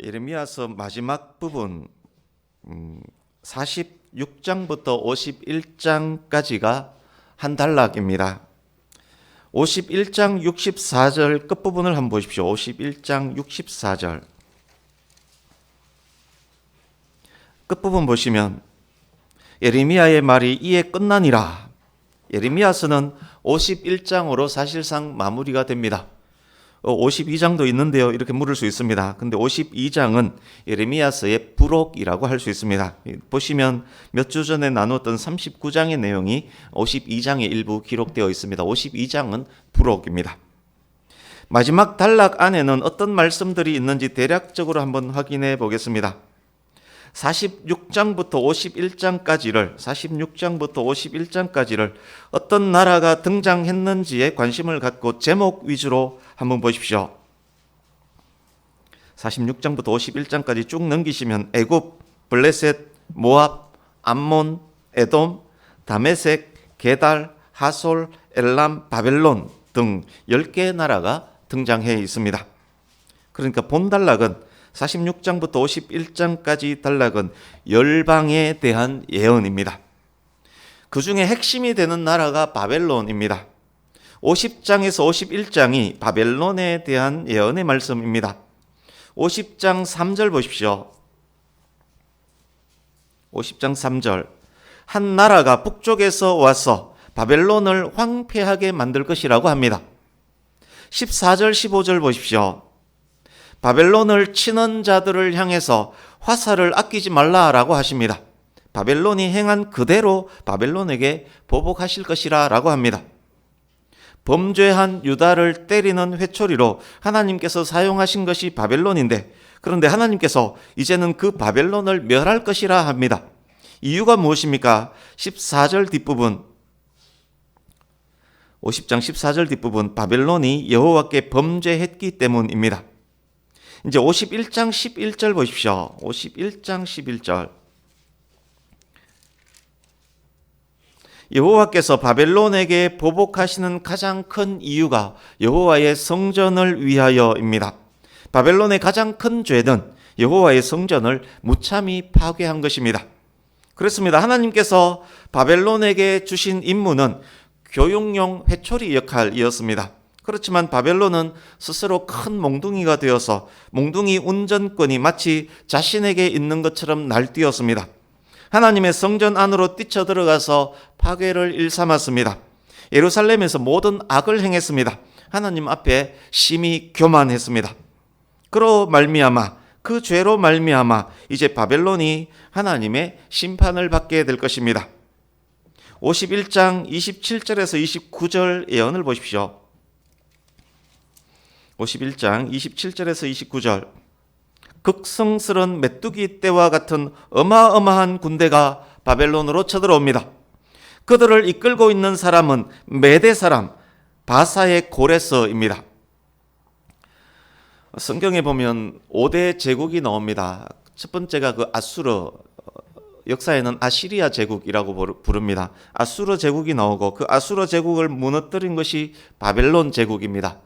예레미야서 마지막 부분 46장부터 51장까지가 한 단락입니다. 51장 64절 끝부분을 한번 보십시오. 51장 64절 끝부분 보시면 예레미야의 말이 이에 끝나니라. 예레미야서는 51장으로 사실상 마무리가 됩니다. 52장도 있는데요, 이렇게 물을 수 있습니다. 근데 52장은 예레미야서의 부록이라고 할 수 있습니다. 보시면 몇 주 전에 나눴던 39장의 내용이 52장의 일부 기록되어 있습니다. 52장은 부록입니다. 마지막 단락 안에는 어떤 말씀들이 있는지 대략적으로 한번 확인해 보겠습니다. 46장부터 51장까지를 어떤 나라가 등장했는지에 관심을 갖고 제목 위주로 한번 보십시오. 46장부터 51장까지 쭉 넘기시면 애굽, 블레셋, 모압, 암몬, 에돔, 다메섹, 게달, 하솔, 엘람, 바벨론 등 10개의 나라가 등장해 있습니다. 그러니까 본 단락은 46장부터 51장까지 단락은 열방에 대한 예언입니다. 그 중에 핵심이 되는 나라가 바벨론입니다. 50장에서 51장이 바벨론에 대한 예언의 말씀입니다. 50장 3절 보십시오. 50장 3절 한 나라가 북쪽에서 와서 바벨론을 황폐하게 만들 것이라고 합니다. 14절 15절 보십시오. 바벨론을 치는 자들을 향해서 화살을 아끼지 말라라고 하십니다. 바벨론이 행한 그대로 바벨론에게 보복하실 것이라 라고 합니다. 범죄한 유다를 때리는 회초리로 하나님께서 사용하신 것이 바벨론인데, 그런데 하나님께서 이제는 그 바벨론을 멸할 것이라 합니다. 이유가 무엇입니까? 14절 뒷부분, 50장 14절 뒷부분, 바벨론이 여호와께 범죄했기 때문입니다. 이제 51장 11절 보십시오. 51장 11절. 여호와께서 바벨론에게 보복하시는 가장 큰 이유가 여호와의 성전을 위하여입니다. 바벨론의 가장 큰 죄는 여호와의 성전을 무참히 파괴한 것입니다. 그렇습니다. 하나님께서 바벨론에게 주신 임무는 교육용 회초리 역할이었습니다. 그렇지만 바벨론은 스스로 큰 몽둥이가 되어서 몽둥이 운전권이 마치 자신에게 있는 것처럼 날뛰었습니다. 하나님의 성전 안으로 뛰쳐들어가서 파괴를 일삼았습니다. 예루살렘에서 모든 악을 행했습니다. 하나님 앞에 심히 교만했습니다. 그로 말미암아, 그 죄로 말미암아 이제 바벨론이 하나님의 심판을 받게 될 것입니다. 51장 27절에서 29절 예언을 보십시오. 51장 27절에서 29절 극성스런 메뚜기 떼와 같은 어마어마한 군대가 바벨론으로 쳐들어옵니다. 그들을 이끌고 있는 사람은 메대 사람 바사의 고레스입니다. 성경에 보면 5대 제국이 나옵니다. 첫 번째가 그 아수르, 역사에는 아시리아 제국이라고 부릅니다. 아수르 제국이 나오고 그 아수르 제국을 무너뜨린 것이 바벨론 제국입니다.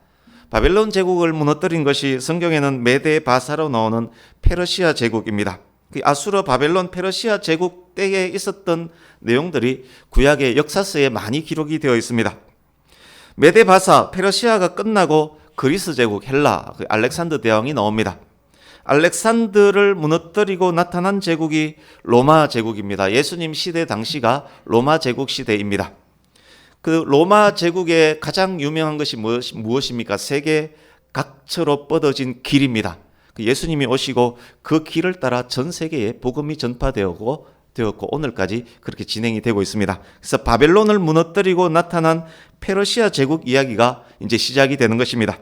바벨론 제국을 무너뜨린 것이 성경에는 메대 바사로 나오는 페르시아 제국입니다. 그 아수르, 바벨론, 페르시아 제국 때에 있었던 내용들이 구약의 역사서에 많이 기록이 되어 있습니다. 메대 바사, 페르시아가 끝나고 그리스 제국, 헬라, 알렉산더 대왕이 나옵니다. 알렉산더를 무너뜨리고 나타난 제국이 로마 제국입니다. 예수님 시대 당시가 로마 제국 시대입니다. 그 로마 제국의 가장 유명한 것이 무엇입니까? 세계 각처로 뻗어진 길입니다. 예수님이 오시고 그 길을 따라 전 세계에 복음이 전파되었고 오늘까지 그렇게 진행이 되고 있습니다. 그래서 바벨론을 무너뜨리고 나타난 페르시아 제국 이야기가 이제 시작이 되는 것입니다.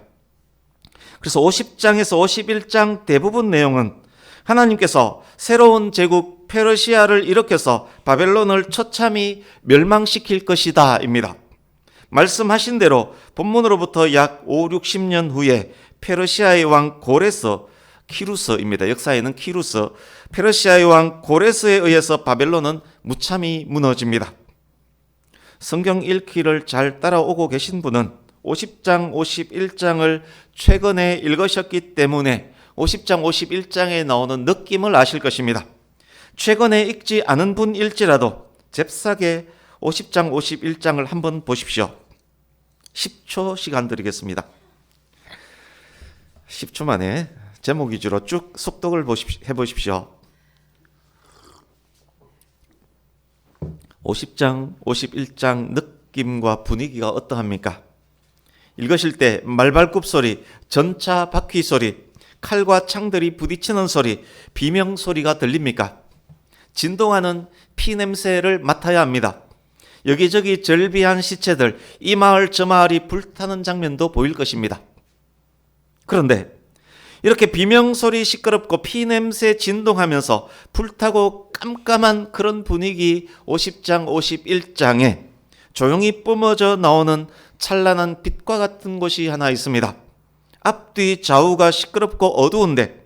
그래서 50장에서 51장 대부분 내용은 하나님께서 새로운 제국 페르시아를 일으켜서 바벨론을 처참히 멸망시킬 것이다 입니다. 말씀하신 대로 본문으로부터 약 5, 60년 후에 페르시아의 왕 고레스, 키루스입니다. 역사에는 키루스, 페르시아의 왕 고레스에 의해서 바벨론은 무참히 무너집니다. 성경 읽기를 잘 따라오고 계신 분은 50장, 51장을 최근에 읽으셨기 때문에 50장, 51장에 나오는 느낌을 아실 것입니다. 최근에 읽지 않은 분일지라도 잽싸게 50장, 51장을 한번 보십시오. 10초 시간 드리겠습니다. 10초 만에 제목 위주로 쭉 속독을 해보십시오. 50장, 51장 느낌과 분위기가 어떠합니까? 읽으실 때 말발굽 소리, 전차 바퀴 소리, 칼과 창들이 부딪히는 소리, 비명 소리가 들립니까? 진동하는 피 냄새를 맡아야 합니다. 여기저기 절비한 시체들, 이 마을 저 마을이 불타는 장면도 보일 것입니다. 그런데 이렇게 비명소리 시끄럽고 피냄새 진동하면서 불타고 깜깜한 그런 분위기 50장, 51장에 조용히 뿜어져 나오는 찬란한 빛과 같은 곳이 하나 있습니다. 앞뒤 좌우가 시끄럽고 어두운데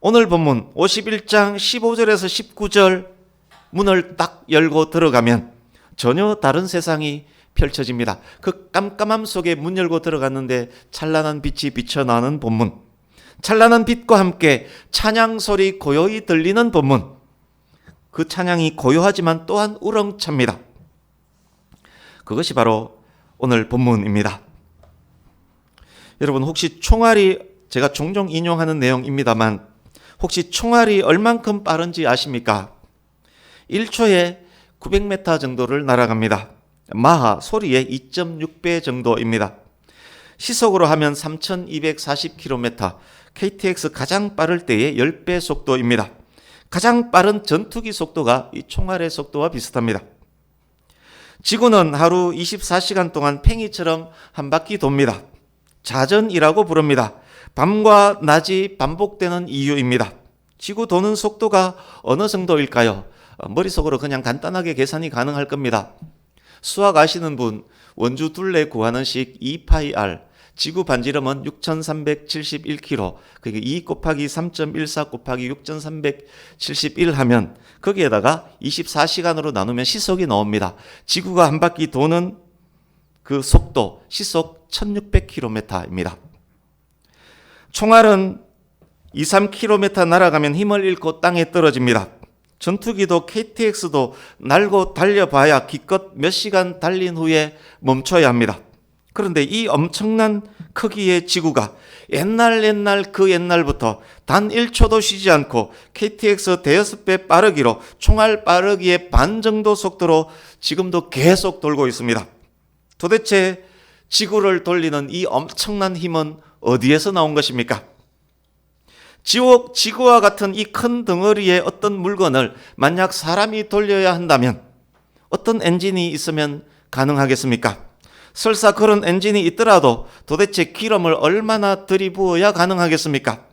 오늘 본문 51장 15절에서 19절 문을 딱 열고 들어가면 전혀 다른 세상이 펼쳐집니다. 그 깜깜함 속에 문 열고 들어갔는데 찬란한 빛이 비쳐나는 본문, 찬란한 빛과 함께 찬양 소리 고요히 들리는 본문, 그 찬양이 고요하지만 또한 우렁찹니다. 그것이 바로 오늘 본문입니다. 여러분 혹시 총알이, 제가 종종 인용하는 내용입니다만 혹시 총알이 얼만큼 빠른지 아십니까? 1초에 900m 정도를 날아갑니다. 마하 소리의 2.6배 정도입니다. 시속으로 하면 3240km, KTX 가장 빠를 때의 10배 속도입니다. 가장 빠른 전투기 속도가 이 총알의 속도와 비슷합니다. 지구는 하루 24시간 동안 팽이처럼 한 바퀴 돕니다. 자전이라고 부릅니다. 밤과 낮이 반복되는 이유입니다. 지구 도는 속도가 어느 정도일까요? 머릿속으로 그냥 간단하게 계산이 가능할 겁니다. 수학 아시는 분, 원주 둘레 구하는 식 2πr, 지구 반지름은 6371km, 그게 2 곱하기 3.14 곱하기 6371 하면 거기에다가 24시간으로 나누면 시속이 나옵니다. 지구가 한 바퀴 도는 그 속도, 시속 1600km입니다. 총알은 2, 3km 날아가면 힘을 잃고 땅에 떨어집니다. 전투기도 KTX도 날고 달려봐야 기껏 몇 시간 달린 후에 멈춰야 합니다. 그런데 이 엄청난 크기의 지구가 옛날 그 옛날부터 단 1초도 쉬지 않고 KTX 대여섯 배 빠르기로 총알 빠르기의 반 정도 속도로 지금도 계속 돌고 있습니다. 도대체 지구를 돌리는 이 엄청난 힘은 어디에서 나온 것입니까? 지구와 같은 이 큰 덩어리의 어떤 물건을 만약 사람이 돌려야 한다면 어떤 엔진이 있으면 가능하겠습니까? 설사 그런 엔진이 있더라도 도대체 기름을 얼마나 들이부어야 가능하겠습니까?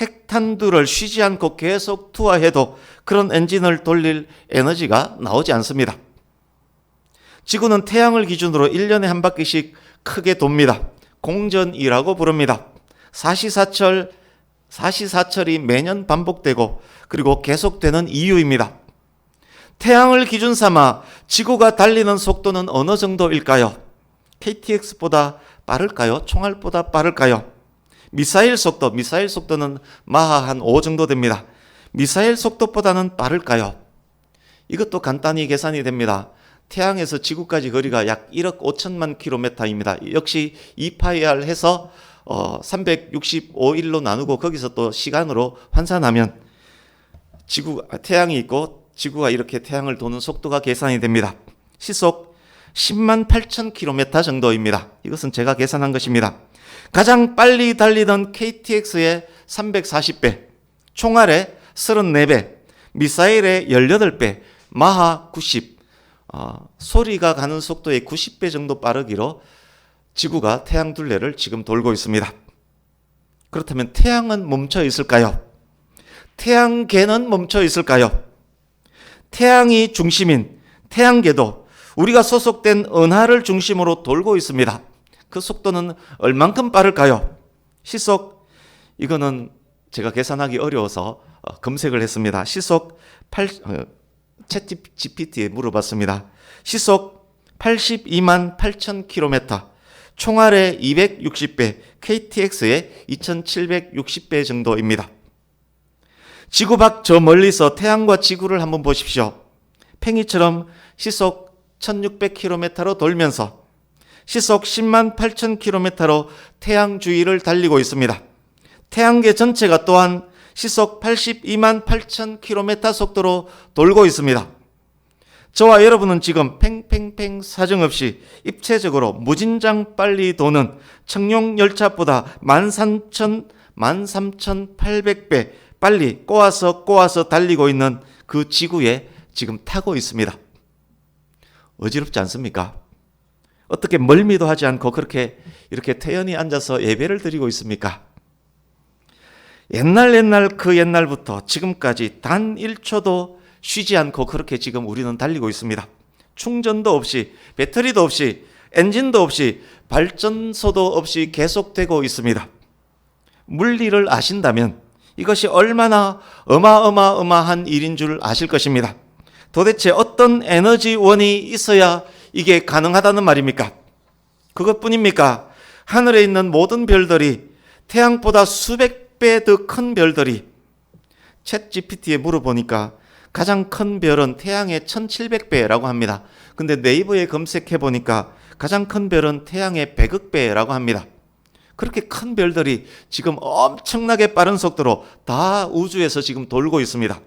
핵탄두를 쉬지 않고 계속 투하해도 그런 엔진을 돌릴 에너지가 나오지 않습니다. 지구는 태양을 기준으로 1년에 한 바퀴씩 크게 돕니다. 공전이라고 부릅니다. 사시사철이 매년 반복되고 그리고 계속되는 이유입니다. 태양을 기준 삼아 지구가 달리는 속도는 어느 정도일까요? KTX보다 빠를까요? 총알보다 빠를까요? 미사일 속도는 마하 한 5 정도 됩니다. 미사일 속도보다는 빠를까요? 이것도 간단히 계산이 됩니다. 태양에서 지구까지 거리가 약 1억 5천만 킬로미터입니다. 역시 2πr 해서 365일로 나누고 거기서 또 시간으로 환산하면 태양이 있고 지구가 이렇게 태양을 도는 속도가 계산이 됩니다. 시속 10만 8천 킬로미터 정도입니다. 이것은 제가 계산한 것입니다. 가장 빨리 달리던 KTX의 340배, 총알의 34배, 미사일의 18배, 마하 90, 소리가 가는 속도의 90배 정도 빠르기로 지구가 태양 둘레를 지금 돌고 있습니다. 그렇다면 태양은 멈춰 있을까요? 태양계는 멈춰 있을까요? 태양이 중심인 태양계도 우리가 소속된 은하를 중심으로 돌고 있습니다. 그 속도는 얼만큼 빠를까요? 시속, 이거는 제가 계산하기 어려워서 검색을 했습니다. 시속 챗GPT에 물어봤습니다. 시속 82만 8천 킬로미터, 총알의 260배, KTX의 2760배 정도입니다. 지구 밖 저 멀리서 태양과 지구를 한번 보십시오. 팽이처럼 시속 1600km로 돌면서 시속 10만 8000km로 태양 주위를 달리고 있습니다. 태양계 전체가 또한 시속 82만 8000km 속도로 돌고 있습니다. 저와 여러분은 지금 팽팽팽 사정없이 입체적으로 무진장 빨리 도는 청룡 열차보다 13,800배 빨리 꼬아서 달리고 있는 그 지구에 지금 타고 있습니다. 어지럽지 않습니까? 어떻게 멀미도 하지 않고 그렇게 이렇게 태연히 앉아서 예배를 드리고 있습니까? 옛날 그 옛날부터 지금까지 단 1초도 쉬지 않고 그렇게 지금 우리는 달리고 있습니다. 충전도 없이, 배터리도 없이, 엔진도 없이, 발전소도 없이 계속되고 있습니다. 물리를 아신다면 이것이 얼마나 어마어마한 일인 줄 아실 것입니다. 도대체 어떤 에너지원이 있어야 이게 가능하다는 말입니까? 그것뿐입니까? 하늘에 있는 모든 별들이 태양보다 수백 배 더 큰 별들이 챗 GPT에 물어보니까 가장 큰 별은 태양의 1700배라고 합니다. 근데 네이버에 검색해 보니까 가장 큰 별은 태양의 100억 배라고 합니다. 그렇게 큰 별들이 지금 엄청나게 빠른 속도로 다 우주에서 지금 돌고 있습니다.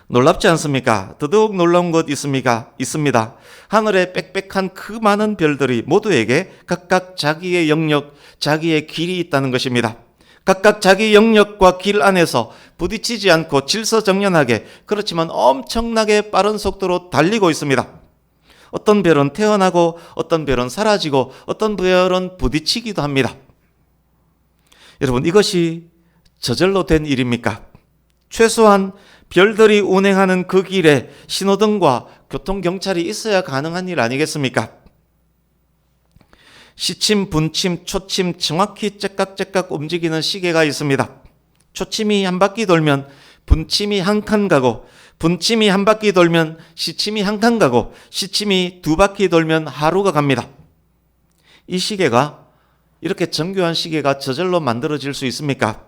놀랍지 않습니까? 더더욱 놀라운 것 있습니까? 있습니다. 하늘에 빽빽한 그 많은 별들이 모두에게 각각 자기의 영역, 자기의 길이 있다는 것입니다. 각각 자기 영역과 길 안에서 부딪히지 않고 질서정연하게, 그렇지만 엄청나게 빠른 속도로 달리고 있습니다. 어떤 별은 태어나고 어떤 별은 사라지고 어떤 별은 부딪히기도 합니다. 여러분, 이것이 저절로 된 일입니까? 최소한 별들이 운행하는 그 길에 신호등과 교통경찰이 있어야 가능한 일 아니겠습니까? 시침, 분침, 초침 정확히 째깍째깍 움직이는 시계가 있습니다. 초침이 한 바퀴 돌면 분침이 한 칸 가고, 분침이 한 바퀴 돌면 시침이 한 칸 가고, 시침이 두 바퀴 돌면 하루가 갑니다. 이 시계가, 이렇게 정교한 시계가 저절로 만들어질 수 있습니까?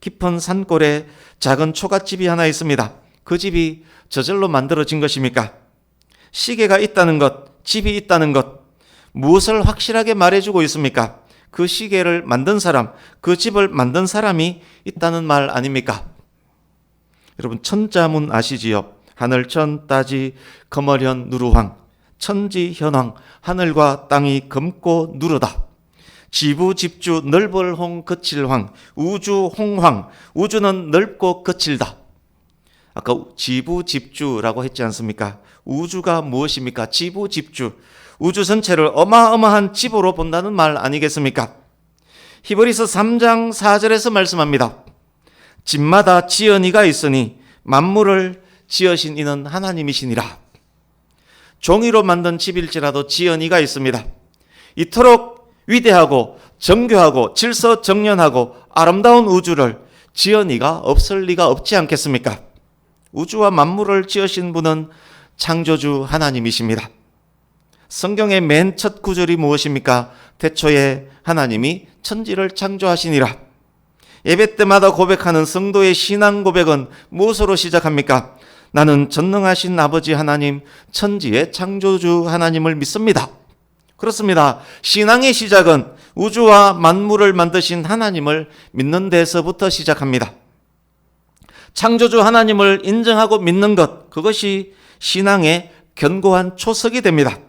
깊은 산골에 작은 초가집이 하나 있습니다. 그 집이 저절로 만들어진 것입니까? 시계가 있다는 것, 집이 있다는 것, 무엇을 확실하게 말해주고 있습니까? 그 시계를 만든 사람, 그 집을 만든 사람이 있다는 말 아닙니까? 여러분, 천자문 아시지요? 하늘천 따지 거머련 누루황, 천지현황, 하늘과 땅이 검고 누르다. 지부집주 넓을홍 거칠황, 우주홍황, 우주는 넓고 거칠다. 아까 지부집주라고 했지 않습니까? 우주가 무엇입니까? 지부집주, 우주 전체를 어마어마한 집으로 본다는 말 아니겠습니까? 히브리서 3장 4절에서 말씀합니다. 집마다 지연이가 있으니 만물을 지으신 이는 하나님이시니라. 종이로 만든 집일지라도 지연이가 있습니다. 이토록 위대하고 정교하고 질서정연하고 아름다운 우주를 지연이가 없을 리가 없지 않겠습니까? 우주와 만물을 지으신 분은 창조주 하나님이십니다. 성경의 맨 첫 구절이 무엇입니까? 태초에 하나님이 천지를 창조하시니라. 예배 때마다 고백하는 성도의 신앙 고백은 무엇으로 시작합니까? 나는 전능하신 아버지 하나님, 천지의 창조주 하나님을 믿습니다. 그렇습니다. 신앙의 시작은 우주와 만물을 만드신 하나님을 믿는 데서부터 시작합니다. 창조주 하나님을 인정하고 믿는 것, 그것이 신앙의 견고한 초석이 됩니다.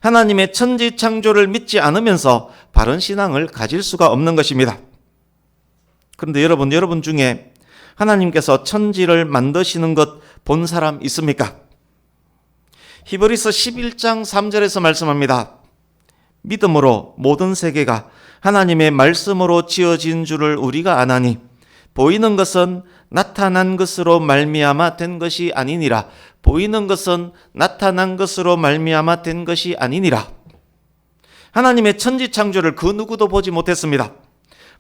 하나님의 천지 창조를 믿지 않으면서 바른 신앙을 가질 수가 없는 것입니다. 그런데 여러분 중에 하나님께서 천지를 만드시는 것 본 사람 있습니까? 히브리서 11장 3절에서 말씀합니다. 믿음으로 모든 세계가 하나님의 말씀으로 지어진 줄을 우리가 아나니 보이는 것은 나타난 것으로 말미암아 된 것이 아니니라. 보이는 것은 나타난 것으로 말미암아 된 것이 아니니라. 하나님의 천지 창조를 그 누구도 보지 못했습니다.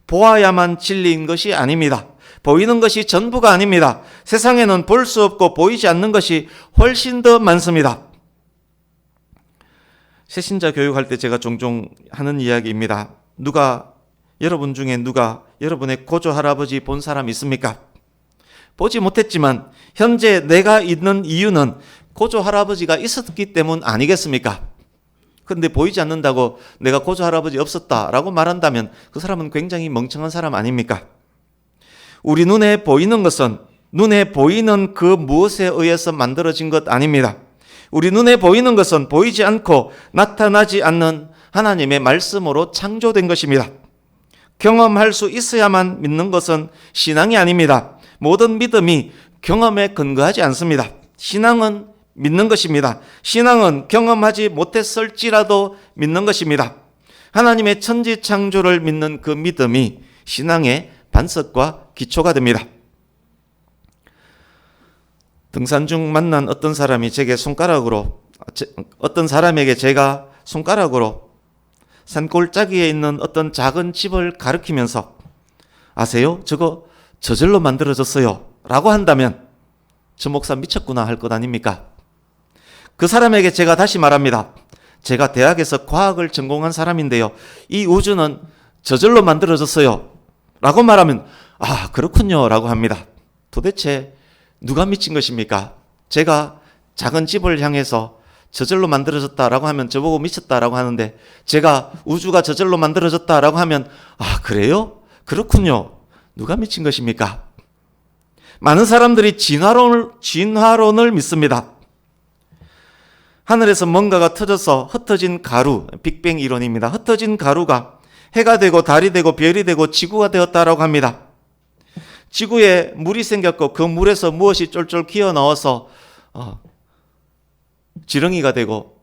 보아야만 진리인 것이 아닙니다. 보이는 것이 전부가 아닙니다. 세상에는 볼 수 없고 보이지 않는 것이 훨씬 더 많습니다. 새신자 교육할 때 제가 종종 하는 이야기입니다. 여러분 중에 누가 여러분의 고조 할아버지 본 사람 있습니까? 보지 못했지만 현재 내가 있는 이유는 고조 할아버지가 있었기 때문 아니겠습니까? 근데 보이지 않는다고 내가 고조 할아버지 없었다라고 말한다면 그 사람은 굉장히 멍청한 사람 아닙니까? 우리 눈에 보이는 것은 눈에 보이는 그 무엇에 의해서 만들어진 것 아닙니다. 우리 눈에 보이는 것은 보이지 않고 나타나지 않는 하나님의 말씀으로 창조된 것입니다. 경험할 수 있어야만 믿는 것은 신앙이 아닙니다. 모든 믿음이 경험에 근거하지 않습니다. 신앙은 믿는 것입니다. 신앙은 경험하지 못했을지라도 믿는 것입니다. 하나님의 천지 창조를 믿는 그 믿음이 신앙의 반석과 기초가 됩니다. 등산 중 만난 어떤 사람이 어떤 사람에게 제가 손가락으로 산골짜기에 있는 어떤 작은 집을 가리키면서 아세요? 저거 저절로 만들어졌어요 라고 한다면 저 목사 미쳤구나 할 것 아닙니까? 그 사람에게 제가 다시 말합니다. 제가 대학에서 과학을 전공한 사람인데요, 이 우주는 저절로 만들어졌어요 라고 말하면 아 그렇군요 라고 합니다. 도대체 누가 미친 것입니까? 제가 작은 집을 향해서 저절로 만들어졌다라고 하면 저보고 미쳤다라고 하는데, 제가 우주가 저절로 만들어졌다라고 하면 아 그래요? 그렇군요. 누가 미친 것입니까? 많은 사람들이 진화론을 믿습니다. 하늘에서 뭔가가 터져서 흩어진 가루, 빅뱅 이론입니다. 흩어진 가루가 해가 되고 달이 되고 별이 되고 지구가 되었다라고 합니다. 지구에 물이 생겼고 그 물에서 무엇이 쫄쫄 기어 나와서 지렁이가 되고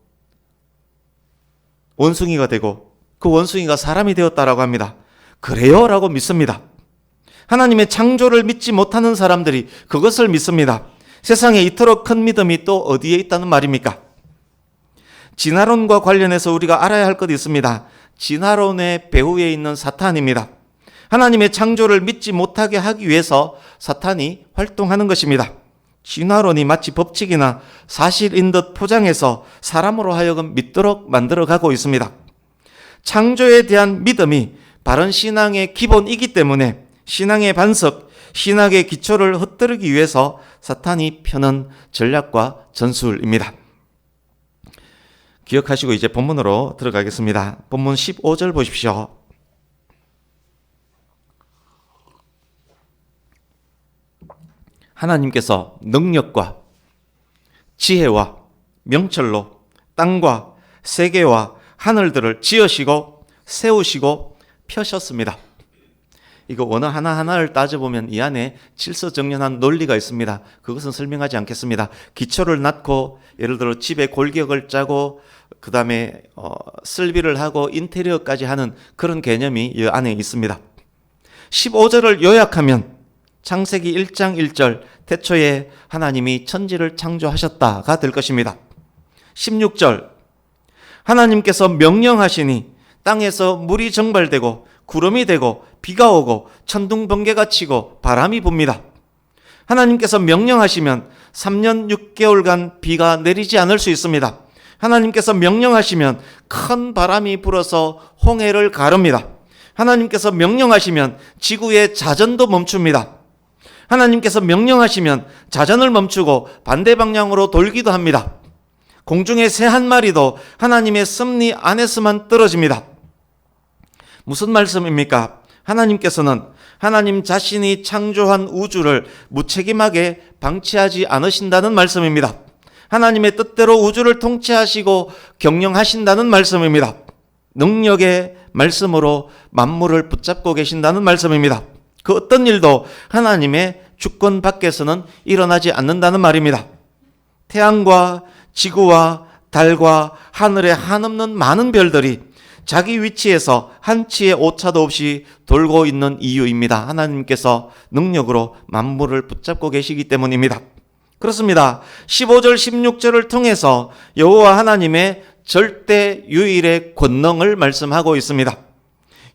원숭이가 되고 그 원숭이가 사람이 되었다라고 합니다. 그래요? 라고 믿습니다. 하나님의 창조를 믿지 못하는 사람들이 그것을 믿습니다. 세상에 이토록 큰 믿음이 또 어디에 있다는 말입니까? 진화론과 관련해서 우리가 알아야 할 것이 있습니다. 진화론의 배후에 있는 사탄입니다. 하나님의 창조를 믿지 못하게 하기 위해서 사탄이 활동하는 것입니다. 진화론이 마치 법칙이나 사실인 듯 포장해서 사람으로 하여금 믿도록 만들어가고 있습니다. 창조에 대한 믿음이 바른 신앙의 기본이기 때문에 신앙의 반석, 신학의 기초를 흩뜨리기 위해서 사탄이 펴는 전략과 전술입니다. 기억하시고 이제 본문으로 들어가겠습니다. 본문 15절 보십시오. 하나님께서 능력과 지혜와 명철로 땅과 세계와 하늘들을 지으시고 세우시고 펴셨습니다. 이거 원어 하나하나를 따져보면 이 안에 질서정연한 논리가 있습니다. 그것은 설명하지 않겠습니다. 기초를 낳고 예를 들어 집에 골격을 짜고 그 다음에 설비를 하고 인테리어까지 하는 그런 개념이 이 안에 있습니다. 15절을 요약하면 창세기 1장 1절 태초에 하나님이 천지를 창조하셨다가 될 것입니다. 16절 하나님께서 명령하시니 땅에서 물이 증발되고 구름이 되고 비가 오고 천둥 번개가 치고 바람이 붑니다. 하나님께서 명령하시면 3년 6개월간 비가 내리지 않을 수 있습니다. 하나님께서 명령하시면 큰 바람이 불어서 홍해를 가릅니다. 하나님께서 명령하시면 지구의 자전도 멈춥니다. 하나님께서 명령하시면 자전을 멈추고 반대 방향으로 돌기도 합니다. 공중의 새 한 마리도 하나님의 섭리 안에서만 떨어집니다. 무슨 말씀입니까? 하나님께서는 하나님 자신이 창조한 우주를 무책임하게 방치하지 않으신다는 말씀입니다. 하나님의 뜻대로 우주를 통치하시고 경영하신다는 말씀입니다. 능력의 말씀으로 만물을 붙잡고 계신다는 말씀입니다. 그 어떤 일도 하나님의 주권 밖에서는 일어나지 않는다는 말입니다. 태양과 지구와 달과 하늘에 한없는 많은 별들이 자기 위치에서 한치의 오차도 없이 돌고 있는 이유입니다. 하나님께서 능력으로 만물을 붙잡고 계시기 때문입니다. 그렇습니다. 15절 16절을 통해서 여호와 하나님의 절대 유일의 권능을 말씀하고 있습니다.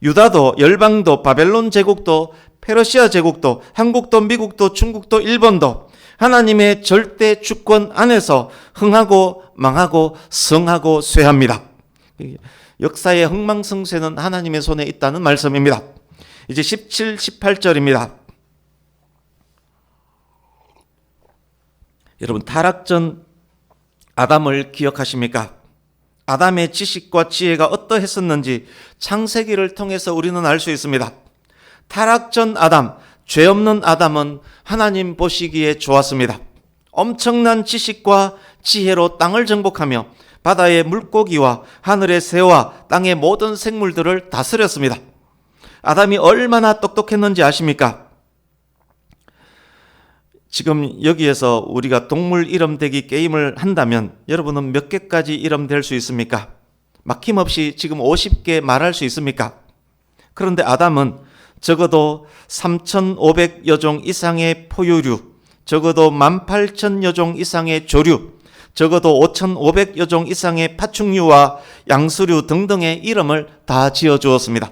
유다도 열방도 바벨론 제국도 페르시아 제국도 한국도 미국도 중국도 일본도 하나님의 절대 주권 안에서 흥하고 망하고 성하고 쇠합니다. 역사의 흥망성쇠는 하나님의 손에 있다는 말씀입니다. 이제 17, 18절입니다. 여러분, 타락 전 아담을 기억하십니까? 아담의 지식과 지혜가 어떠했었는지 창세기를 통해서 우리는 알 수 있습니다. 타락 전 아담, 죄 없는 아담은 하나님 보시기에 좋았습니다. 엄청난 지식과 지혜로 땅을 정복하며 바다의 물고기와 하늘의 새와 땅의 모든 생물들을 다스렸습니다. 아담이 얼마나 똑똑했는지 아십니까? 지금 여기에서 우리가 동물 이름 대기 게임을 한다면 여러분은 몇 개까지 이름 될 수 있습니까? 막힘없이 지금 50개 말할 수 있습니까? 그런데 아담은 적어도 3,500여 종 이상의 포유류, 적어도 18,000여 종 이상의 조류, 적어도 5,500여 종 이상의 파충류와 양수류 등등의 이름을 다 지어주었습니다.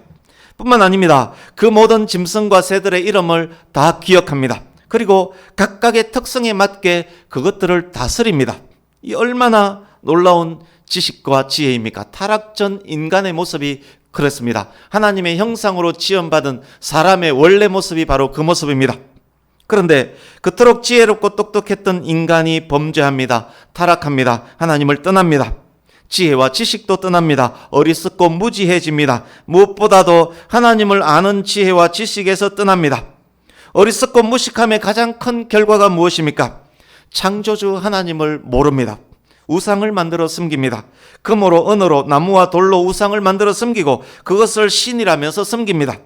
뿐만 아닙니다. 그 모든 짐승과 새들의 이름을 다 기억합니다. 그리고 각각의 특성에 맞게 그것들을 다스립니다. 이 얼마나 놀라운 지식과 지혜입니까? 타락 전 인간의 모습이 그렇습니다. 하나님의 형상으로 지음받은 사람의 원래 모습이 바로 그 모습입니다. 그런데 그토록 지혜롭고 똑똑했던 인간이 범죄합니다. 타락합니다. 하나님을 떠납니다. 지혜와 지식도 떠납니다. 어리석고 무지해집니다. 무엇보다도 하나님을 아는 지혜와 지식에서 떠납니다. 어리석고 무식함의 가장 큰 결과가 무엇입니까? 창조주 하나님을 모릅니다. 우상을 만들어 섬깁니다. 금으로 은으로 나무와 돌로 우상을 만들어 섬기고 그것을 신이라면서 섬깁니다.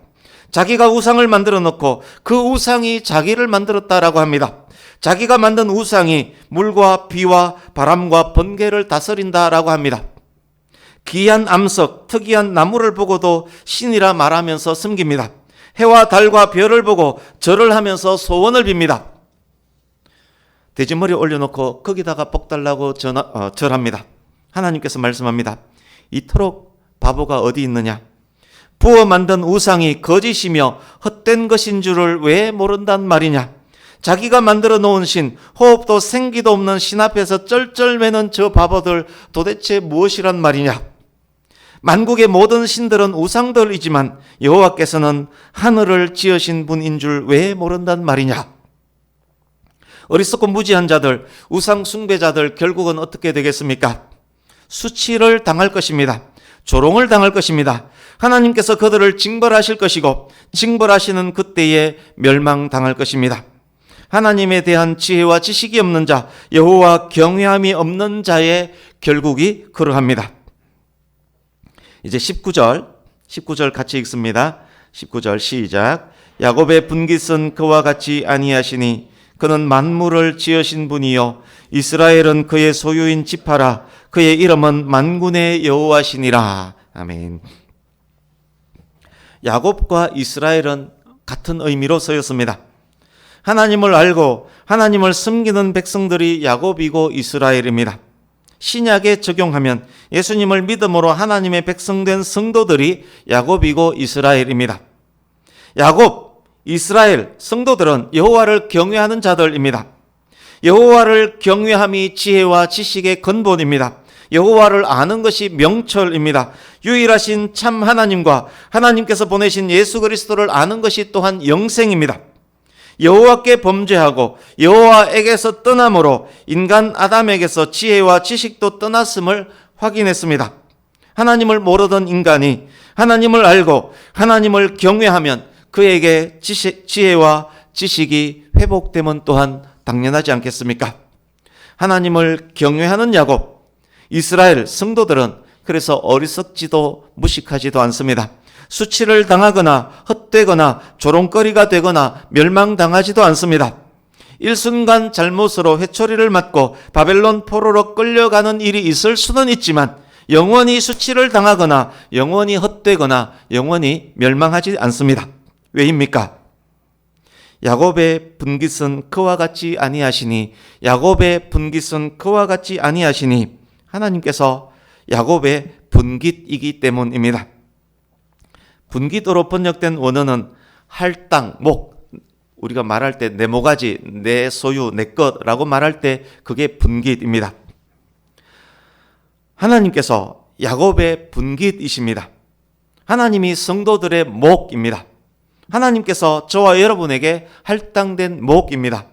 자기가 우상을 만들어 놓고 그 우상이 자기를 만들었다라고 합니다. 자기가 만든 우상이 물과 비와 바람과 번개를 다스린다라고 합니다. 기이한 암석, 특이한 나무를 보고도 신이라 말하면서 섬깁니다. 해와 달과 별을 보고 절을 하면서 소원을 빕니다. 돼지머리 올려놓고 거기다가 복 달라고 절합니다. 하나님께서 말씀합니다. 이토록 바보가 어디 있느냐? 부어 만든 우상이 거짓이며 헛된 것인 줄을 왜 모른단 말이냐? 자기가 만들어 놓은 신, 호흡도 생기도 없는 신 앞에서 쩔쩔매는 저 바보들 도대체 무엇이란 말이냐? 만국의 모든 신들은 우상들이지만 여호와께서는 하늘을 지으신 분인 줄 왜 모른단 말이냐? 어리석고 무지한 자들, 우상 숭배자들 결국은 어떻게 되겠습니까? 수치를 당할 것입니다. 조롱을 당할 것입니다. 하나님께서 그들을 징벌하실 것이고 징벌하시는 그때에 멸망당할 것입니다. 하나님에 대한 지혜와 지식이 없는 자, 여호와 경외함이 없는 자의 결국이 그러합니다. 이제 19절 같이 읽습니다. 19절 시작. 야곱의 분깃은 그와 같이 아니하시니 그는 만물을 지으신 분이요 이스라엘은 그의 소유인 지파라. 그의 이름은 만군의 여호와시니라. 아멘. 야곱과 이스라엘은 같은 의미로 쓰였습니다. 하나님을 알고 하나님을 섬기는 백성들이 야곱이고 이스라엘입니다. 신약에 적용하면 예수님을 믿음으로 하나님의 백성된 성도들이 야곱이고 이스라엘입니다. 야곱, 이스라엘, 성도들은 여호와를 경외하는 자들입니다. 여호와를 경외함이 지혜와 지식의 근본입니다. 여호와를 아는 것이 명철입니다. 유일하신 참 하나님과 하나님께서 보내신 예수 그리스도를 아는 것이 또한 영생입니다. 여호와께 범죄하고 여호와에게서 떠남으로 인간 아담에게서 지혜와 지식도 떠났음을 확인했습니다. 하나님을 모르던 인간이 하나님을 알고 하나님을 경외하면 그에게 지혜와 지식이 회복되면 또한 당연하지 않겠습니까? 하나님을 경외하는 야곱, 이스라엘 성도들은 그래서 어리석지도 무식하지도 않습니다. 수치를 당하거나 헛되거나 조롱거리가 되거나 멸망당하지도 않습니다. 일순간 잘못으로 회초리를 맞고 바벨론 포로로 끌려가는 일이 있을 수는 있지만 영원히 수치를 당하거나 영원히 헛되거나 영원히 멸망하지 않습니다. 왜입니까? 야곱의 분깃은 그와 같이 아니하시니 야곱의 분깃은 그와 같이 아니하시니 하나님께서 야곱의 분깃이기 때문입니다. 분깃으로 번역된 원어는 할당, 목, 우리가 말할 때 내 모가지, 내 소유, 내 것라고 말할 때 그게 분깃입니다. 하나님께서 야곱의 분깃이십니다. 하나님이 성도들의 목입니다. 하나님께서 저와 여러분에게 할당된 목입니다.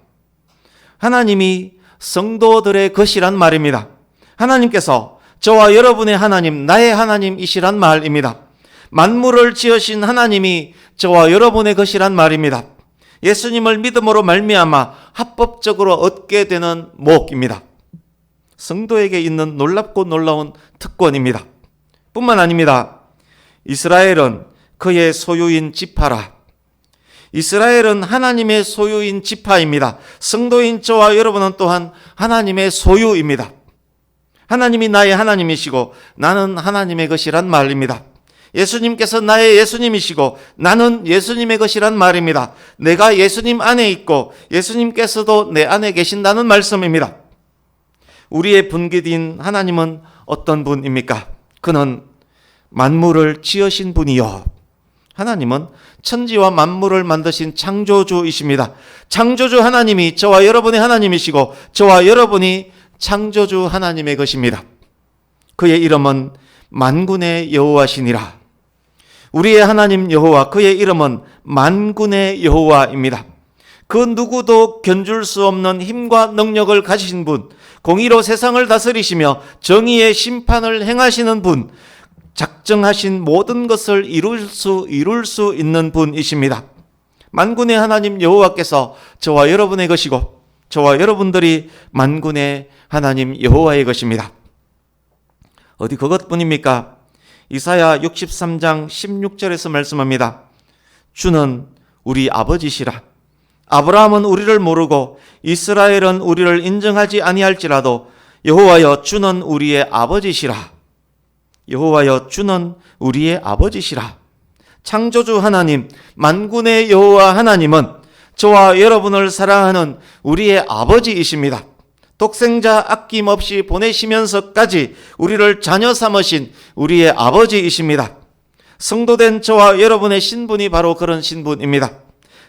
하나님이 성도들의 것이란 말입니다. 하나님께서 저와 여러분의 하나님, 나의 하나님이시란 말입니다. 만물을 지으신 하나님이 저와 여러분의 것이란 말입니다. 예수님을 믿음으로 말미암아 합법적으로 얻게 되는 목입니다. 성도에게 있는 놀랍고 놀라운 특권입니다. 뿐만 아닙니다. 이스라엘은 그의 소유인 지파라. 이스라엘은 하나님의 소유인 지파입니다. 성도인 저와 여러분은 또한 하나님의 소유입니다. 하나님이 나의 하나님이시고 나는 하나님의 것이란 말입니다. 예수님께서 나의 예수님이시고 나는 예수님의 것이란 말입니다. 내가 예수님 안에 있고 예수님께서도 내 안에 계신다는 말씀입니다. 우리의 분깃인 하나님은 어떤 분입니까? 그는 만물을 지으신 분이요. 하나님은 천지와 만물을 만드신 창조주이십니다. 창조주 하나님이 저와 여러분의 하나님이시고 저와 여러분이 창조주 하나님의 것입니다. 그의 이름은 만군의 여호와시니라. 우리의 하나님 여호와, 그의 이름은 만군의 여호와입니다. 그 누구도 견줄 수 없는 힘과 능력을 가지신 분, 공의로 세상을 다스리시며 정의의 심판을 행하시는 분, 작정하신 모든 것을 이룰 수 있는 분이십니다. 만군의 하나님 여호와께서 저와 여러분의 것이고 저와 여러분들이 만군의 하나님 여호와의 것입니다. 어디 그것뿐입니까? 이사야 63장 16절에서 말씀합니다. 주는 우리 아버지시라. 아브라함은 우리를 모르고 이스라엘은 우리를 인정하지 아니할지라도 여호와여 주는 우리의 아버지시라. 여호와여 주는 우리의 아버지시라. 창조주 하나님, 만군의 여호와 하나님은 저와 여러분을 사랑하는 우리의 아버지이십니다. 독생자 아낌없이 보내시면서까지 우리를 자녀 삼으신 우리의 아버지이십니다. 성도된 저와 여러분의 신분이 바로 그런 신분입니다.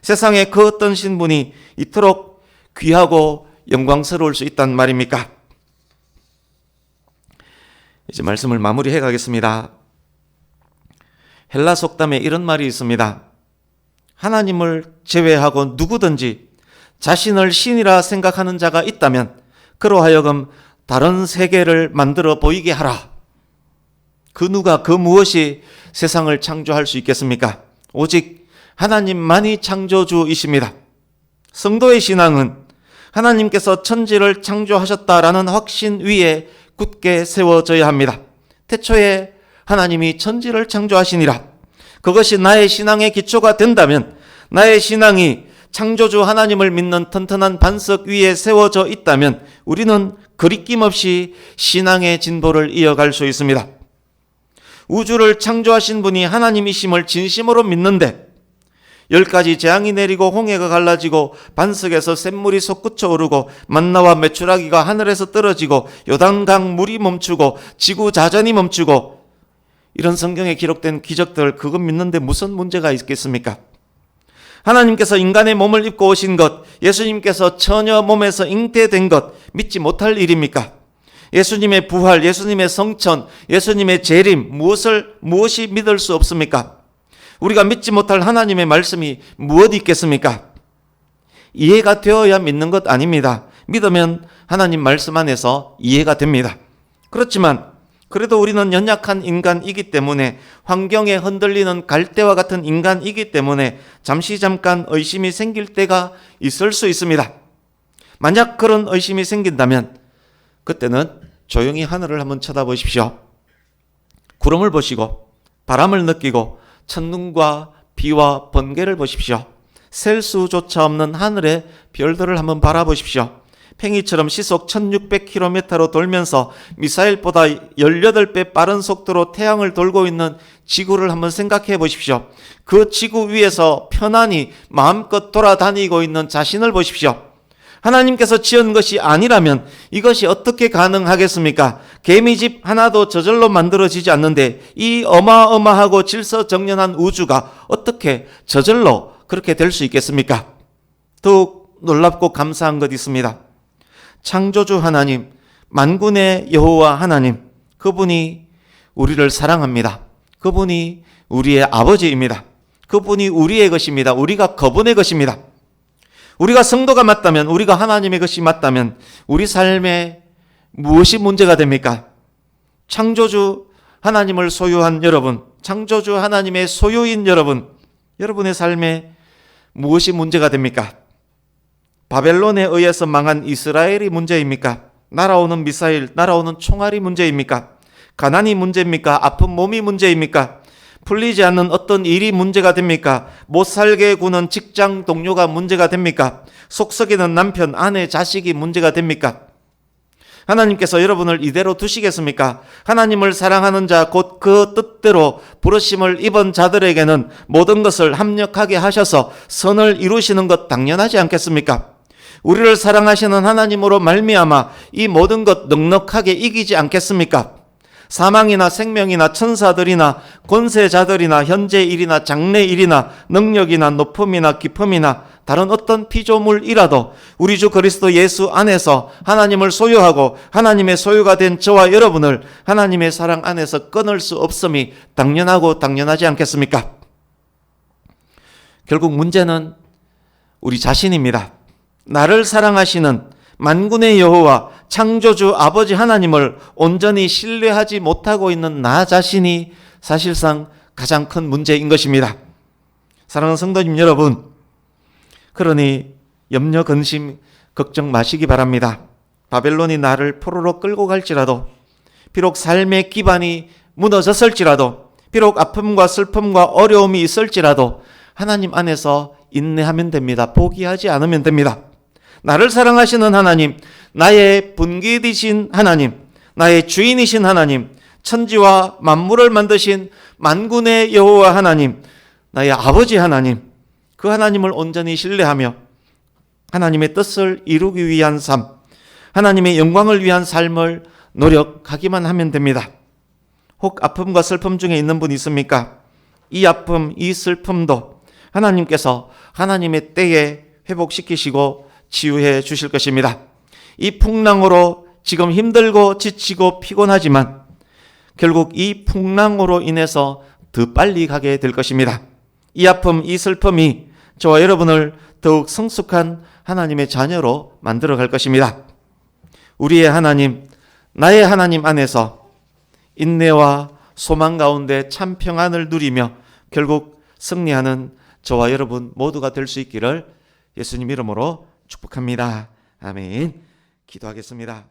세상에 그 어떤 신분이 이토록 귀하고 영광스러울 수 있단 말입니까? 이제 말씀을 마무리해 가겠습니다. 헬라 속담에 이런 말이 있습니다. 하나님을 제외하고 누구든지 자신을 신이라 생각하는 자가 있다면 그로 하여금 다른 세계를 만들어 보이게 하라. 그 누가 그 무엇이 세상을 창조할 수 있겠습니까? 오직 하나님만이 창조주이십니다. 성도의 신앙은 하나님께서 천지를 창조하셨다라는 확신 위에 굳게 세워져야 합니다. 태초에 하나님이 천지를 창조하시니라. 그것이 나의 신앙의 기초가 된다면, 나의 신앙이 창조주 하나님을 믿는 튼튼한 반석 위에 세워져 있다면 우리는 거리낌 없이 신앙의 진보를 이어갈 수 있습니다. 우주를 창조하신 분이 하나님이심을 진심으로 믿는데 10가지 재앙이 내리고 홍해가 갈라지고 반석에서 샘물이 솟구쳐 오르고 만나와 메추라기가 하늘에서 떨어지고 요단강 물이 멈추고 지구 자전이 멈추고, 이런 성경에 기록된 기적들, 그것 믿는데 무슨 문제가 있겠습니까? 하나님께서 인간의 몸을 입고 오신 것, 예수님께서 처녀 몸에서 잉태된 것, 믿지 못할 일입니까? 예수님의 부활, 예수님의 성천, 예수님의 재림, 무엇이 믿을 수 없습니까? 우리가 믿지 못할 하나님의 말씀이 무엇이 있겠습니까? 이해가 되어야 믿는 것 아닙니다. 믿으면 하나님 말씀 안에서 이해가 됩니다. 그렇지만 그래도 우리는 연약한 인간이기 때문에, 환경에 흔들리는 갈대와 같은 인간이기 때문에 잠깐 의심이 생길 때가 있을 수 있습니다. 만약 그런 의심이 생긴다면 그때는 조용히 하늘을 한번 쳐다보십시오. 구름을 보시고 바람을 느끼고 첫눈과 비와 번개를 보십시오. 셀 수조차 없는 하늘의 별들을 한번 바라보십시오. 팽이처럼 시속 1600km로 돌면서 미사일보다 18배 빠른 속도로 태양을 돌고 있는 지구를 한번 생각해 보십시오. 그 지구 위에서 편안히 마음껏 돌아다니고 있는 자신을 보십시오. 하나님께서 지은 것이 아니라면 이것이 어떻게 가능하겠습니까? 개미집 하나도 저절로 만들어지지 않는데 이 어마어마하고 질서정연한 우주가 어떻게 저절로 그렇게 될 수 있겠습니까? 더욱 놀랍고 감사한 것 있습니다. 창조주 하나님, 만군의 여호와 하나님, 그분이 우리를 사랑합니다. 그분이 우리의 아버지입니다. 그분이 우리의 것입니다. 우리가 그분의 것입니다. 우리가 성도가 맞다면, 우리가 하나님의 것이 맞다면 우리 삶에 무엇이 문제가 됩니까? 창조주 하나님을 소유한 여러분, 창조주 하나님의 소유인 여러분, 여러분의 삶에 무엇이 문제가 됩니까? 바벨론에 의해서 망한 이스라엘이 문제입니까? 날아오는 미사일, 날아오는 총알이 문제입니까? 가난이 문제입니까? 아픈 몸이 문제입니까? 풀리지 않는 어떤 일이 문제가 됩니까? 못 살게 구는 직장 동료가 문제가 됩니까? 속썩이는 남편, 아내, 자식이 문제가 됩니까? 하나님께서 여러분을 이대로 두시겠습니까? 하나님을 사랑하는 자, 곧 그 뜻대로 부르심을 입은 자들에게는 모든 것을 합력하게 하셔서 선을 이루시는 것 당연하지 않겠습니까? 우리를 사랑하시는 하나님으로 말미암아 이 모든 것 넉넉하게 이기지 않겠습니까? 사망이나 생명이나 천사들이나 권세자들이나 현재 일이나 장래 일이나 능력이나 높음이나 깊음이나 다른 어떤 피조물이라도 우리 주 그리스도 예수 안에서 하나님을 소유하고 하나님의 소유가 된 저와 여러분을 하나님의 사랑 안에서 끊을 수 없음이 당연하고 당연하지 않겠습니까? 결국 문제는 우리 자신입니다. 나를 사랑하시는 만군의 여호와 창조주 아버지 하나님을 온전히 신뢰하지 못하고 있는 나 자신이 사실상 가장 큰 문제인 것입니다. 사랑하는 성도님 여러분, 그러니 염려, 근심, 걱정 마시기 바랍니다. 바벨론이 나를 포로로 끌고 갈지라도, 비록 삶의 기반이 무너졌을지라도, 비록 아픔과 슬픔과 어려움이 있을지라도 하나님 안에서 인내하면 됩니다. 포기하지 않으면 됩니다. 나를 사랑하시는 하나님, 나의 분기이신 하나님, 나의 주인이신 하나님, 천지와 만물을 만드신 만군의 여호와 하나님, 나의 아버지 하나님, 그 하나님을 온전히 신뢰하며 하나님의 뜻을 이루기 위한 삶, 하나님의 영광을 위한 삶을 노력하기만 하면 됩니다. 혹 아픔과 슬픔 중에 있는 분 있습니까? 이 아픔, 이 슬픔도 하나님께서 하나님의 때에 회복시키시고 치유해 주실 것입니다. 이 풍랑으로 지금 힘들고 지치고 피곤하지만 결국 이 풍랑으로 인해서 더 빨리 가게 될 것입니다. 이 아픔, 이 슬픔이 저와 여러분을 더욱 성숙한 하나님의 자녀로 만들어 갈 것입니다. 우리의 하나님, 나의 하나님 안에서 인내와 소망 가운데 참 평안을 누리며 결국 승리하는 저와 여러분 모두가 될 수 있기를 예수님 이름으로 축복합니다. 아멘. 기도하겠습니다.